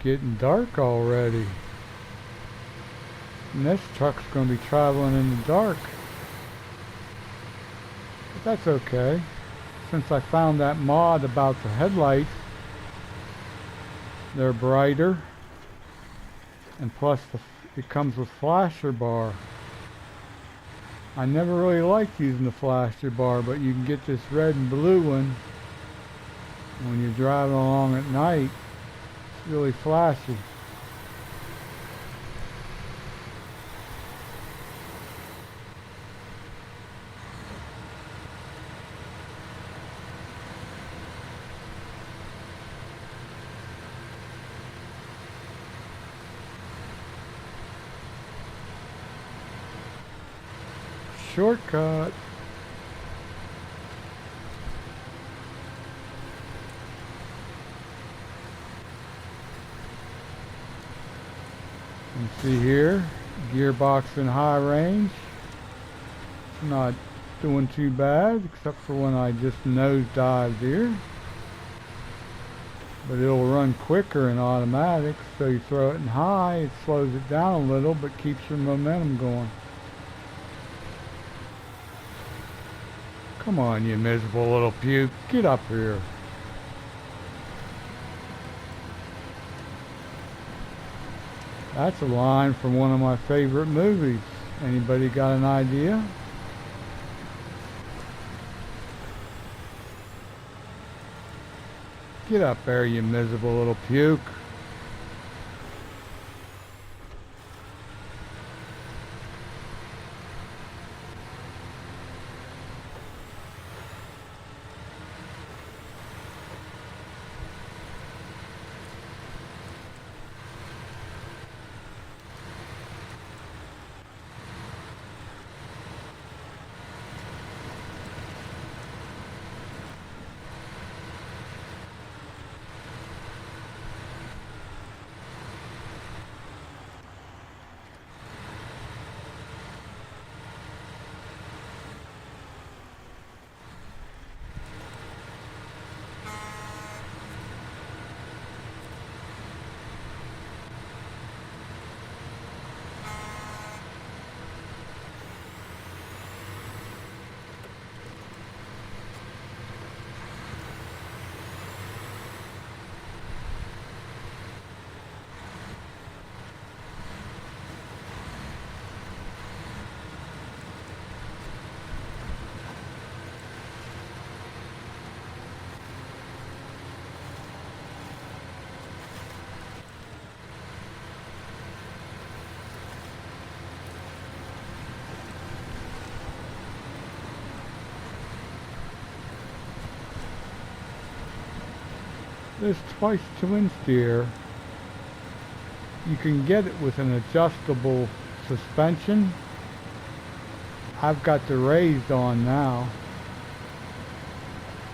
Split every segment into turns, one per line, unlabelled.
getting dark already. And this truck's going to be traveling in the dark. But that's okay. Since I found that mod about the headlights, they're brighter. And plus it comes with flasher bar. I never really liked using the flasher bar, but you can get this red and blue one when you're driving along at night. It's really flashy. Shortcut. You see here, gearbox in high range. Not doing too bad, except for when I just nosedived here. But it'll run quicker in automatic, so you throw it in high, it slows it down a little, but keeps your momentum going. Come on, you miserable little puke. Get up here. That's a line from one of my favorite movies. Anybody got an idea? Get up there, you miserable little puke. This twice twin steer, you can get it with an adjustable suspension. I've got the raised on now,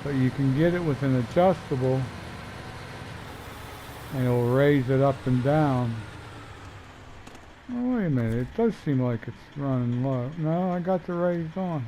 but you can get it with an adjustable and it'll raise it up and down. Oh, wait a minute, it does seem like it's running low. No, I got the raised on.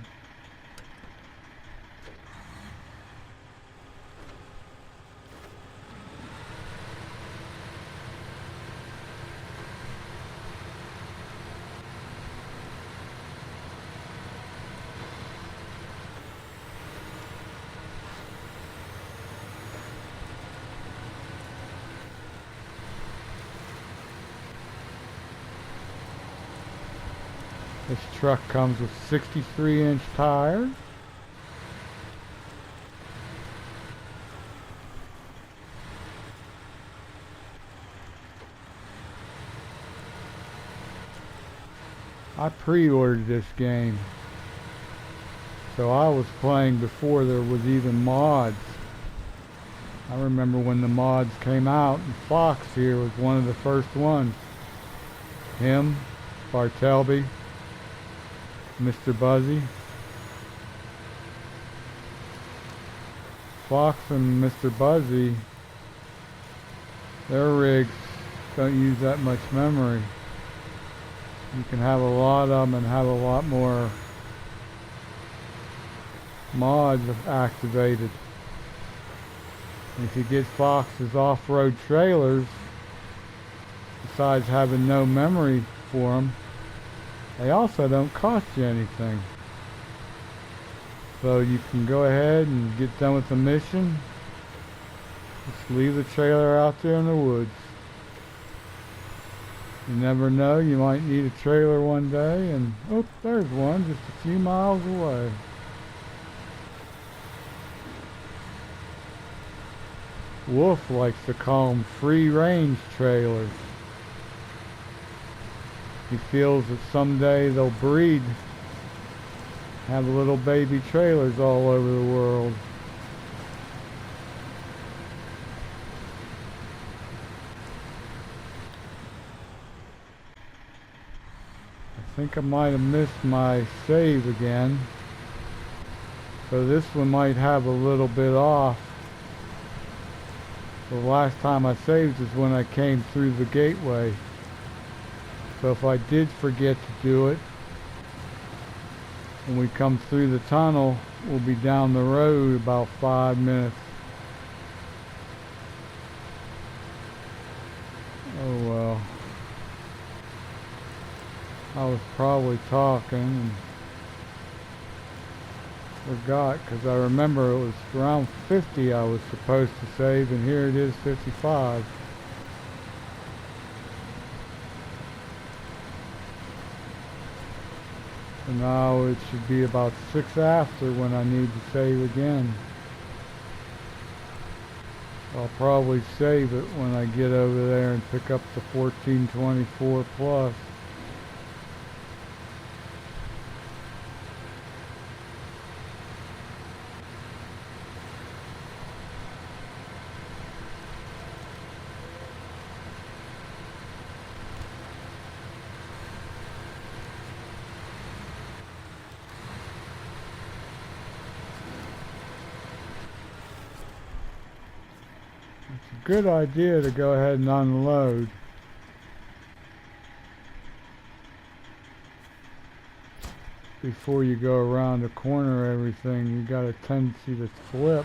This truck comes with 63-inch tires. I pre-ordered this game, so I was playing before there was even mods. I remember when the mods came out, and Fox here was one of the first ones. Him, Bartleby, Mr. Buzzy. Fox and Mr. Buzzy, their rigs don't use that much memory. You can have a lot of them and have a lot more mods activated. If you get Fox's off-road trailers, besides having no memory for them, they also don't cost you anything. So you can go ahead and get done with the mission. Just leave the trailer out there in the woods. You never know, you might need a trailer one day, and oh, there's one just a few miles away. Wolf likes to call them free-range trailers. He feels that someday they'll breed, have little baby trailers all over the world. I think I might have missed my save again, so this one might have a little bit off. The last time I saved is when I came through the gateway. So if I did forget to do it, when we come through the tunnel, we'll be down the road about 5 minutes. Oh well. I was probably talking and forgot, because I remember it was around 50 I was supposed to save, and here it is 55. So now it should be about 6 after when I need to save again. I'll probably save it when I get over there and pick up the 1424 plus. It's a good idea to go ahead and unload. Before you go around the corner everything, you got a tendency to flip.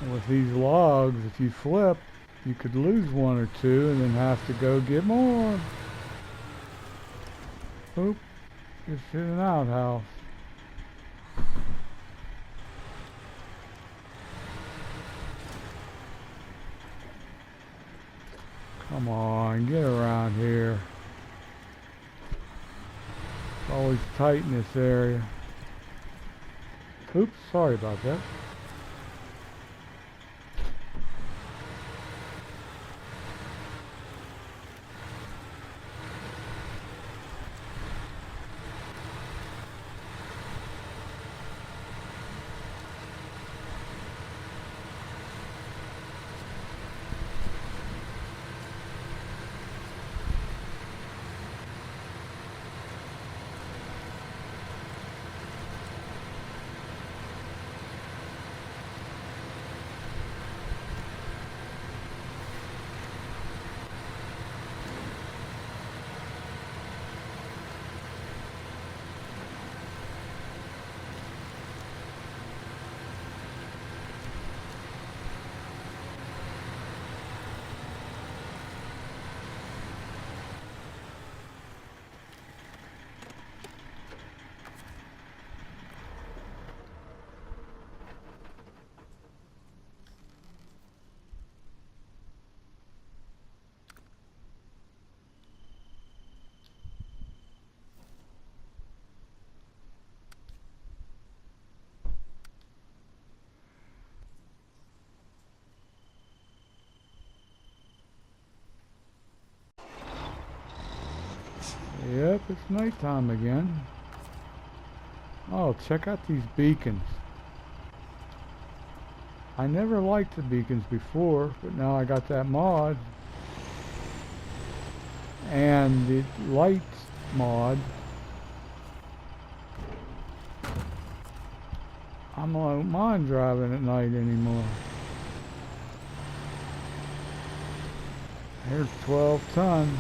And with these logs, if you flip, you could lose one or two and then have to go get more. Oop, just hit an outhouse. Come on, get around here. It's always tight in this area. Oops, sorry about that. Yep, it's nighttime again. Oh, check out these beacons. I never liked the beacons before, but now I got that mod. And the lights mod. I don't mind driving at night anymore. Here's 12 ton.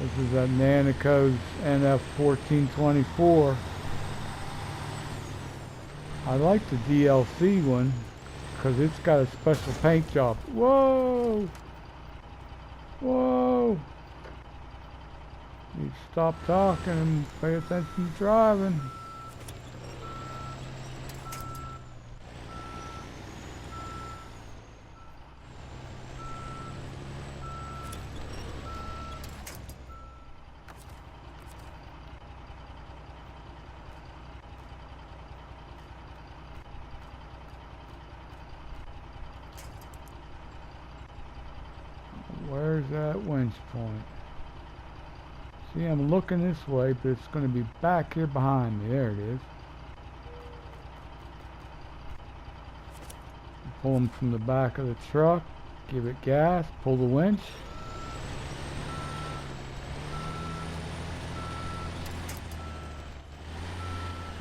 This is that Nanico's NF1424. I like the DLC one because it's got a special paint job. Whoa! Whoa! You stop talking and pay attention to driving. Where's that winch point? See, I'm looking this way, but it's going to be back here behind me. There it is. Pull them from the back of the truck, give it gas, pull the winch.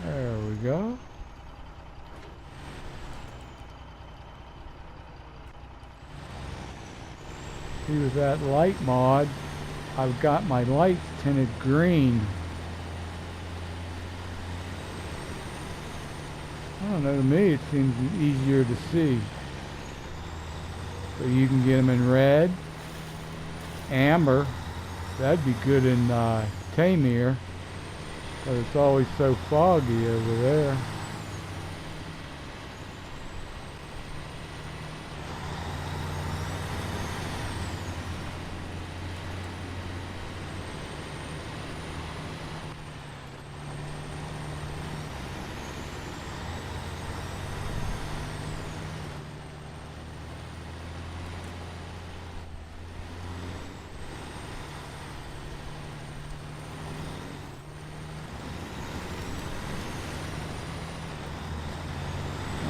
There we go. See, with that light mod, I've got my lights tinted green. I don't know, to me it seems easier to see. So you can get them in red, amber. That'd be good in Tamir, because it's always so foggy over there.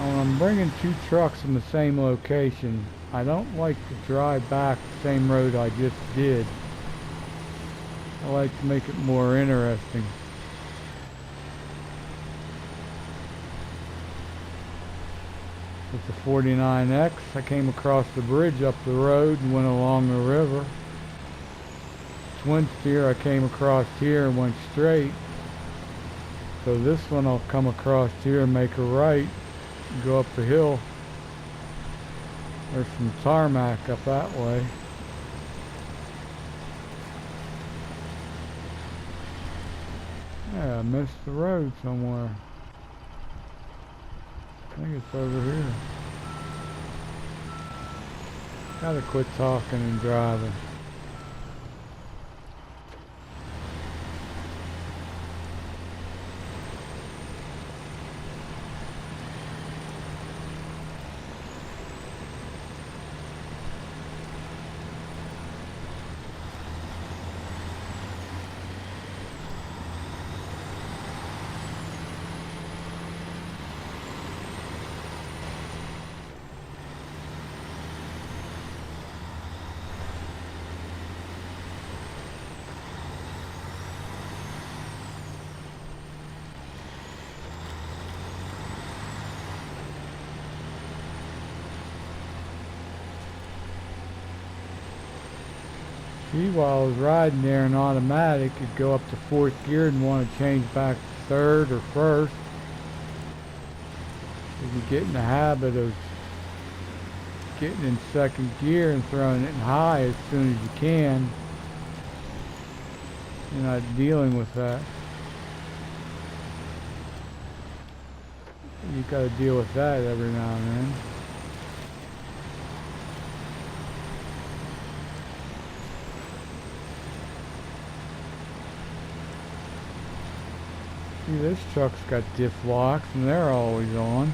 I'm bringing two trucks from the same location. I don't like to drive back the same road I just did. I like to make it more interesting. With the 49X, I came across the bridge up the road and went along the river. Twin steer, I came across here and went straight. So this one I'll come across here and make a right. Go up the hill. There's some tarmac up that way. Yeah, I missed the road somewhere. I think it's over here. Gotta quit talking and driving. See, while I was riding there in automatic, it'd go up to fourth gear and want to change back to third or first. If you get in the habit of getting in second gear and throwing it in high as soon as you can, you're not dealing with that. You got to deal with that every now and then. See, this truck's got diff locks and they're always on.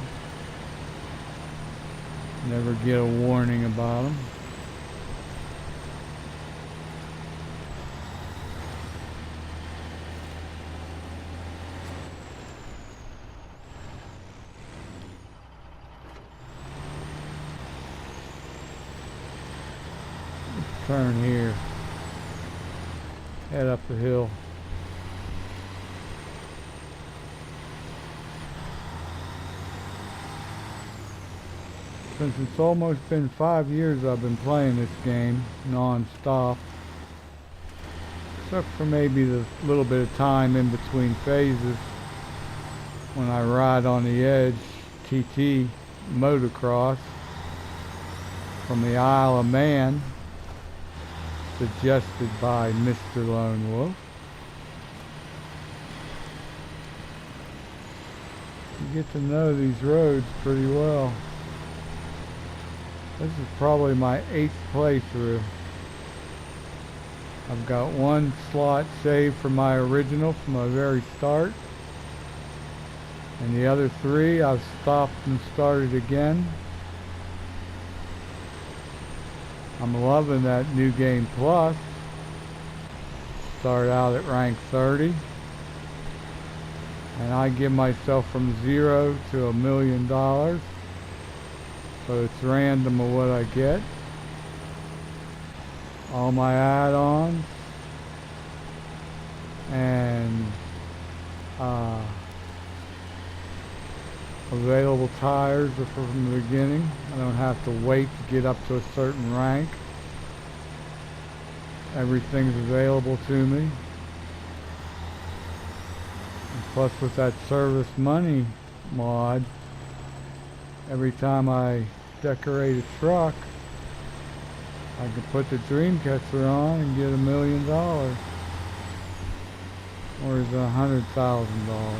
Never get a warning about them. Let's turn here. Head up the hill. Since it's almost been 5 years I've been playing this game non-stop, except for maybe the little bit of time in between phases when I ride on the edge TT motocross from the Isle of Man, suggested by Mr. Lone Wolf. You get to know these roads pretty well. This is probably my 8th playthrough. I've got one slot saved for my original from the very start, and the other 3 I've stopped and started again. I'm loving that New Game Plus. Start out at rank 30, and I give myself from 0 to $1 million, so it's random of what I get. All my add-ons and available tires are from the beginning. I don't have to wait to get up to a certain rank. Everything's available to me. And plus, with that service money mod, every time I decorate a truck, I can put the Dreamcatcher on and get $1 million. Or is it $100,000?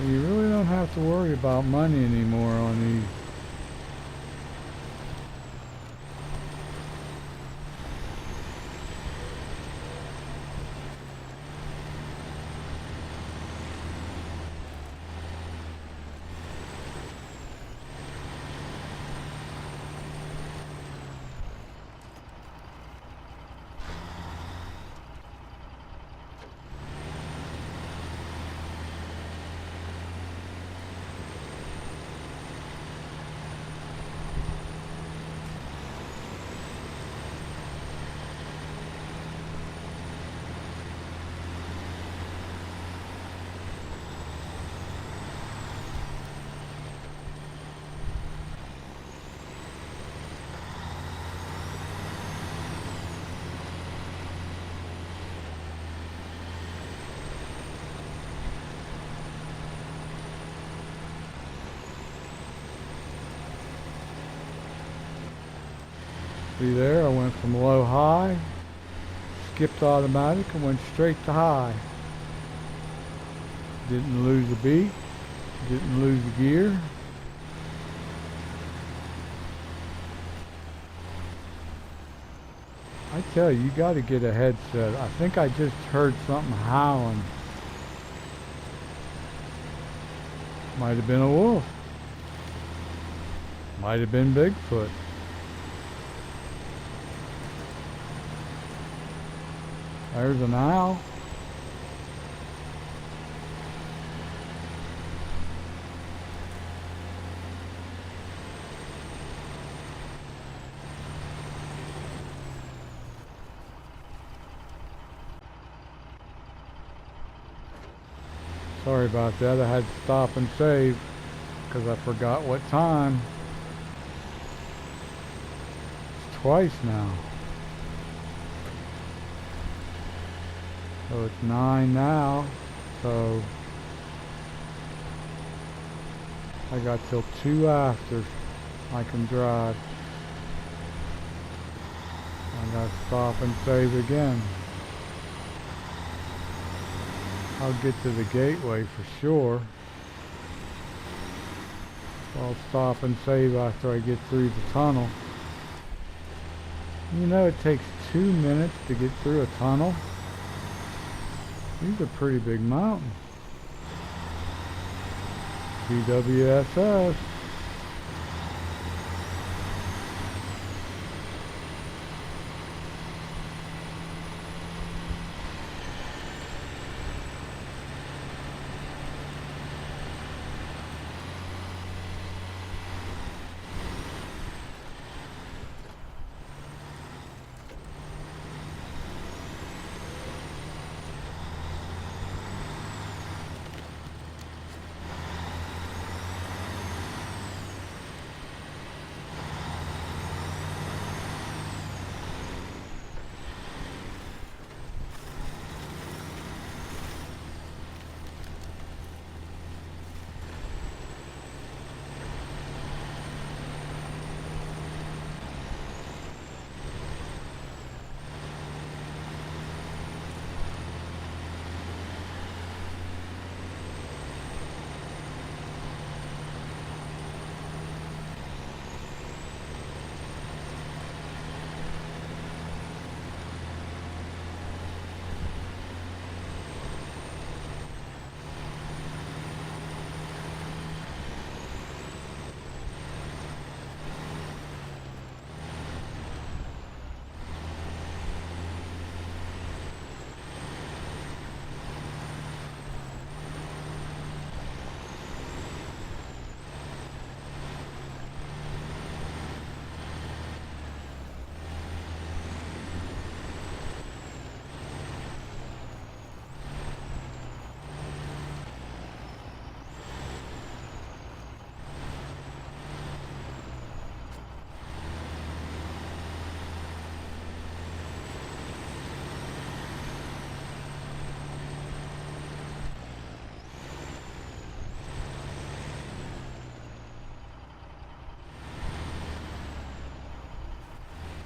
You really don't have to worry about money anymore on these. See there, I went from low high, skipped automatic and went straight to high. Didn't lose a beat, didn't lose a gear. I tell you, you got to get a headset. I think I just heard something howling. Might have been a wolf. Might have been Bigfoot. There's an owl. Sorry about that. I had to stop and save because I forgot what time. It's twice now. So it's 9 now, so I got till 2 after I can drive. I gotta stop and save again. I'll get to the gateway for sure. So I'll stop and save after I get through the tunnel. You know, it takes 2 minutes to get through a tunnel. These are pretty big mountains. BWSS.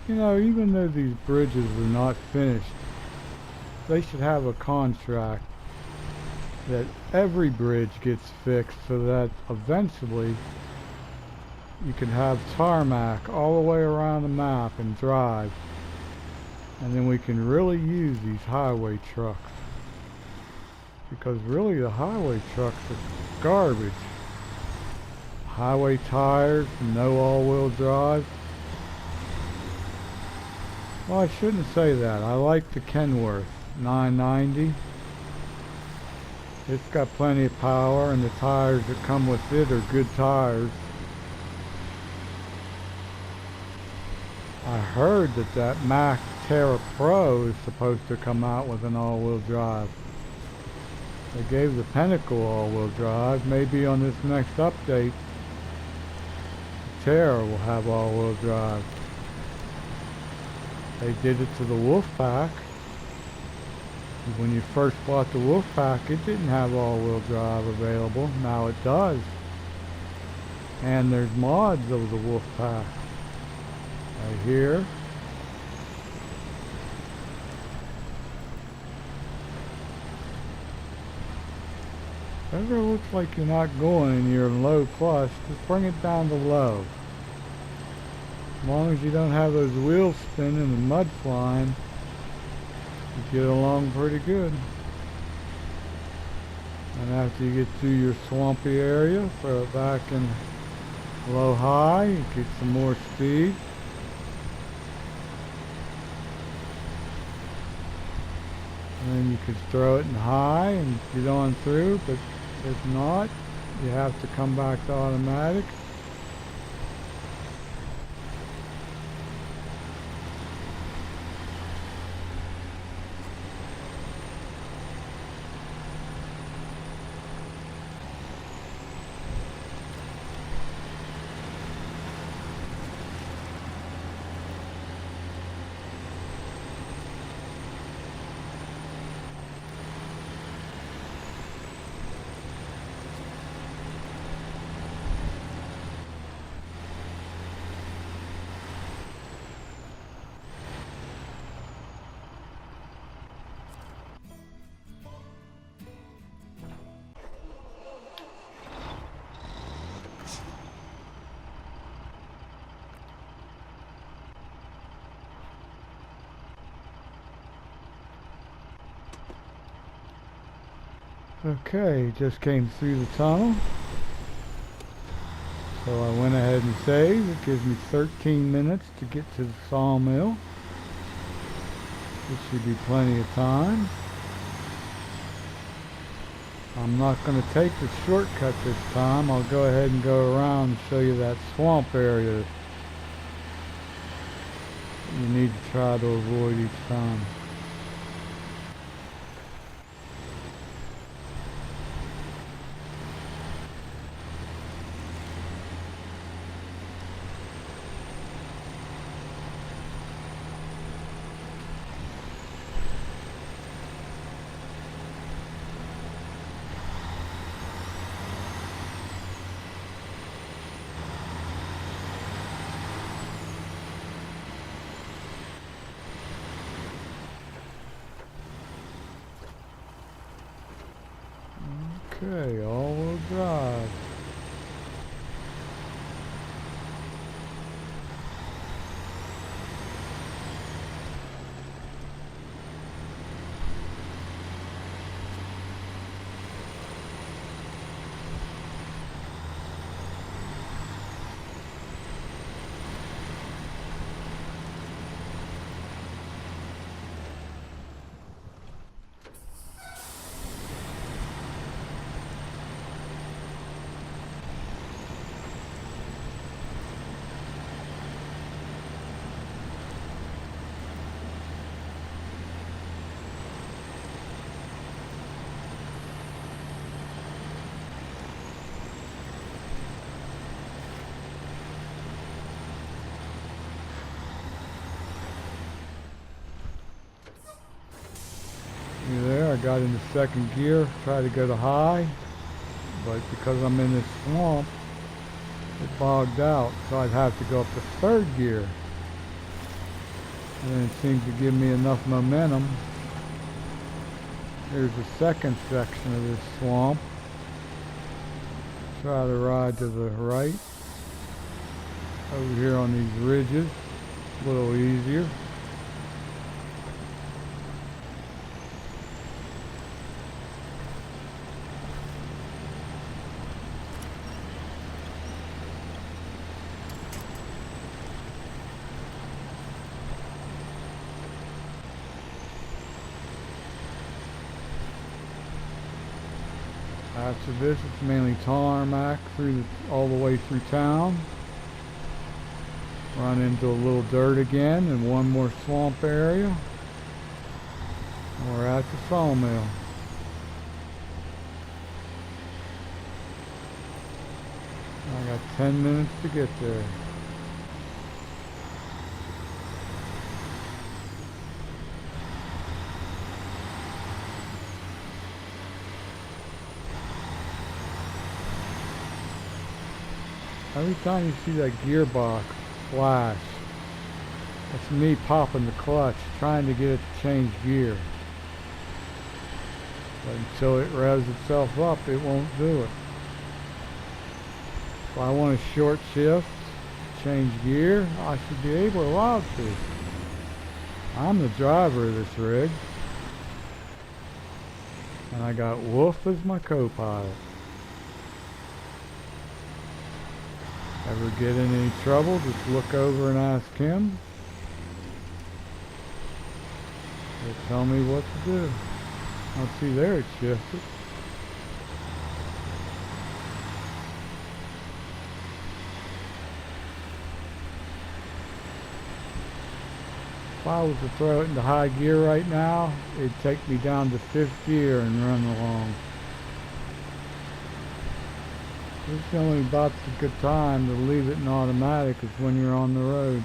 You know, even though these bridges are not finished, they should have a contract that every bridge gets fixed so that eventually you can have tarmac all the way around the map and drive. And then we can really use these highway trucks. Because really the highway trucks are garbage. Highway tires, no all-wheel drive. Well, I shouldn't say that. I like the Kenworth 990. It's got plenty of power, and the tires that come with it are good tires. I heard that Mack Terra Pro is supposed to come out with an all-wheel drive. They gave the Pinnacle all-wheel drive. Maybe on this next update, the Terra will have all-wheel drive. They did it to the Wolfpack. When you first bought the Wolfpack, it didn't have all-wheel drive available. Now it does. And there's mods of the Wolfpack. Right here. If it ever looks like you're not going and you're in low plus, just bring it down to low. As long as you don't have those wheels spinning and mud flying, you get along pretty good. And after you get through your swampy area, throw it back in low high, you get some more speed. And then you could throw it in high and get on through, but if not, you have to come back to automatic. Okay, just came through the tunnel. So I went ahead and saved. It gives me 13 minutes to get to the sawmill. This should be plenty of time. I'm not going to take the shortcut this time. I'll go ahead and go around and show you that swamp area you need to try to avoid each time. Okay, all-wheel drive. There, I got into second gear, tried to go to high, but because I'm in this swamp, it bogged out, so I'd have to go up to third gear. And it seems to give me enough momentum. Here's the second section of this swamp. Try to ride to the right. Over here on these ridges, a little easier. After this, it's mainly tarmac all the way through town. Run into a little dirt again and one more swamp area. And we're at the sawmill. I got 10 minutes to get there. Every time you see that gearbox flash, that's me popping the clutch, trying to get it to change gear. But until it revs itself up, it won't do it. If I want a short shift, change gear, I should be allowed to. I'm the driver of this rig. And I got Wolf as my co-pilot. Ever get in any trouble, just look over and ask him. He'll tell me what to do. I'll see there it shifted. If I was to throw it into high gear right now, it'd take me down to 5th gear and run along. This is only about a good time to leave it in automatic is when you're on the road.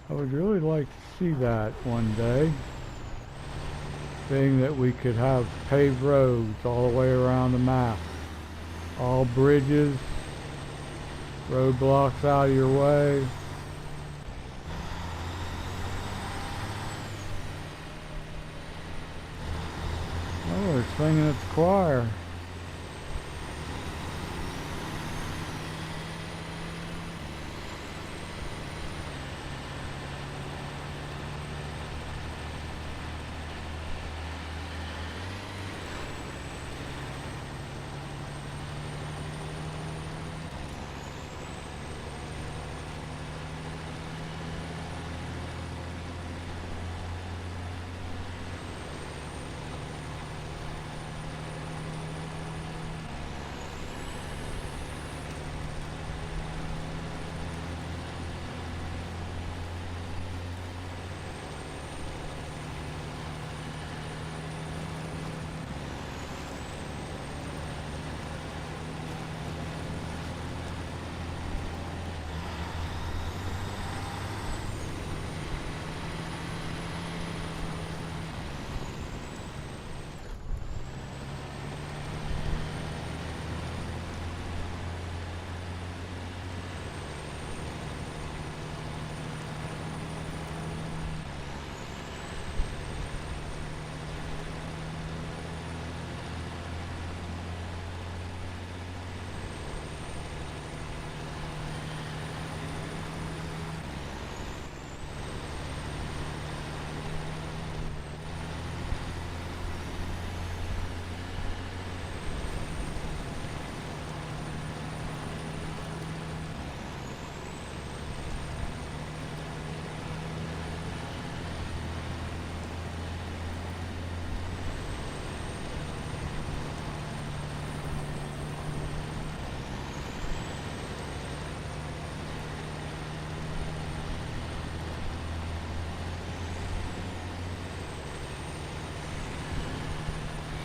I would really like to see that one day. Being that we could have paved roads all the way around the map. All bridges, roadblocks out of your way. Oh, they're singing at the choir.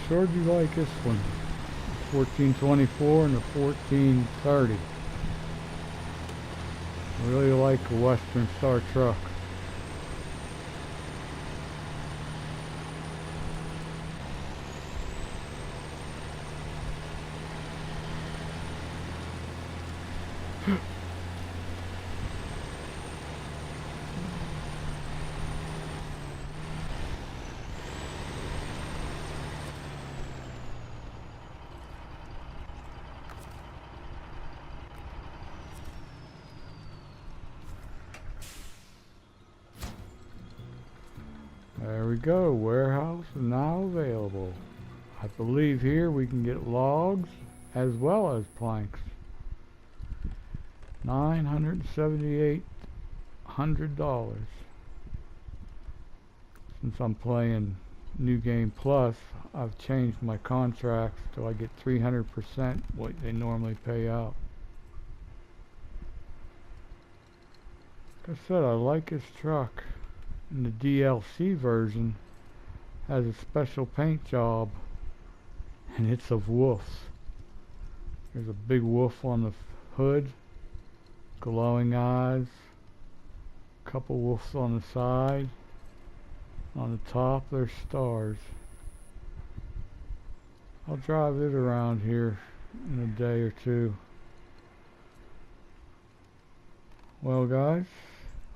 Sure do like this one. 1424 and the 1430. I really like a Western Star truck. There we go. Warehouse is now available. I believe here we can get logs as well as planks. $978. Since I'm playing New Game Plus, I've changed my contracts till I get 300% what they normally pay out. Like I said, I like this truck. And the DLC version has a special paint job, and it's of wolves. There's a big wolf on the hood, glowing eyes, a couple wolves on the side. On the top there's stars. I'll drive it around here in a day or two. Well guys,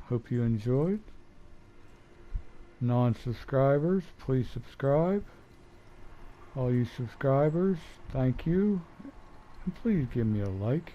hope you enjoyed. Non-subscribers, please subscribe. All you subscribers, thank you. And please give me a like.